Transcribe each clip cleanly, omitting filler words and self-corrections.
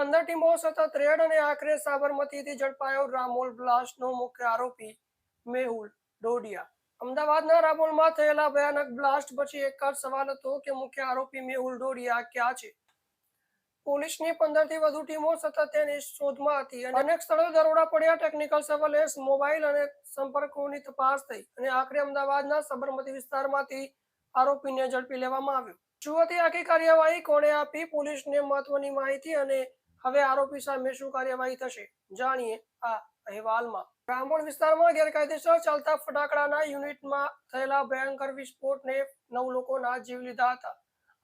15 ટીમો સતત રેડ અને આખરે સાબરમતીથી ઝડપાયો રામોલ બ્લાસ્ટનો મુખ્ય આરોપી મેહુલ ડોડિયા. અમદાવાદના રામોલમાં થયેલા ભયાનક બ્લાસ્ટ પછી એક જ સવાલ હતો કે મુખ્ય આરોપી મેહુલ ડોડિયા ક્યાં છે? પોલીસની 15થી વધુ ટીમો સતત તેની શોધમાં હતી અને અનેક સ્થળોએ દરોડા પડ્યા. ટેકનિકલ સર્વેલન્સ, મોબાઈલ અને સંપર્કોની તપાસ થઈ અને આખરે અમદાવાદના સાબરમતી વિસ્તારમાંથી આરોપીને ઝડપી લેવામાં આવ્યો. શું હતી આખી કાર્યવાહી, કોણે આપી પોલીસને મહત્વની માહિતી અને હવે આરોપી સામે શું કાર્યવાહી થશે, જાણીએ આ અહેવાલમાં. રામોલ વિસ્તારમાં ગેરકાયદેસર ચાલતા ફટાકડાના યુનિટમાં થયેલા ભયંકર વિસ્ફોટને 9 લોકોના જીવ લીધા હતા.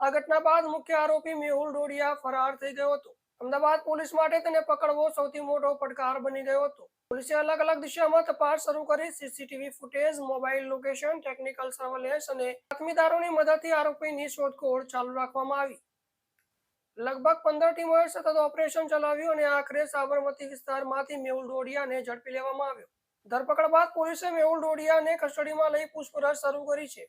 આ ઘટના બાદ મુખ્ય આરોપી મેહુલ ડોડિયા ફરાર થઈ ગયો હતો. અમદાવાદ પોલીસ માટે તેને પકડવો સૌથી મોટો પડકાર બની ગયો હતો. પોલીસે અલગ અલગ દિશામાં તપાસ શરૂ કરી. CCTV footage, mobile location, technical surveillance અને બાતમીદારોની મદદથી આરોપીની શોધખોળ ચાલુ રાખવામાં આવી. લગભગ 15 ટીમોએ સતત ઓપરેશન ચલાવ્યું અને આખરે સાબરમતી વિસ્તારમાંથી મેહુલ ડોડિયાને ઝડપી લેવામાં આવ્યો. ધરપકડ બાદ પોલીસે મેહુલ ડોડિયાને કસ્ટડીમાં લઈ પૂછપરછ શરૂ કરી છે.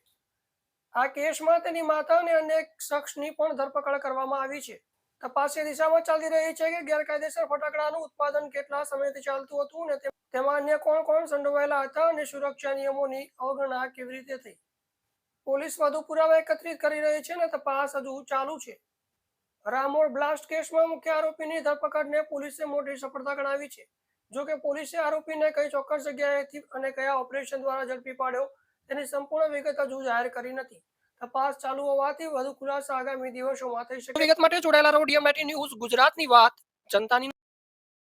આ કેસમાં તેની માતા અને અન્ય એક શખ્સની પણ ધરપકડ કરવામાં આવી છે. તપાસ એ દિશામાં ચાલી રહી છે કે ગેરકાયદેસર ફટાકડાનું ઉત્પાદન કેટલા સમયથી ચાલતું હતું અને તેમાં અન્ય કોણ સંડોવાયેલા હતા અને સુરક્ષા નિયમોની અવગણના કેવી રીતે થઈ. પોલીસ વધુ પુરાવા એકત્રિત કરી રહી છે અને તપાસ હજુ ચાલુ છે. રામોલ બ્લાસ્ટ કેસમાં મુખ્ય આરોપીની ધરપકડને પોલીસે મોટી સફળતા ગણાવી છે. જોકે પોલીસે આરોપીને કઈ ચોક્કસ જગ્યાએથી અને કયા ઓપરેશન દ્વારા ઝડપી પાડ્યો તેની સંપૂર્ણ વિગત હજુ જાહેર કરી નથી. તપાસ ચાલુ હોવાથી વધુ ખુલાસા આગામી દિવસોમાં થઈ શકે. વિગત માટે જોડાયેલા રહો DMNAT ન્યૂઝ, ગુજરાતની વાત જનતાની.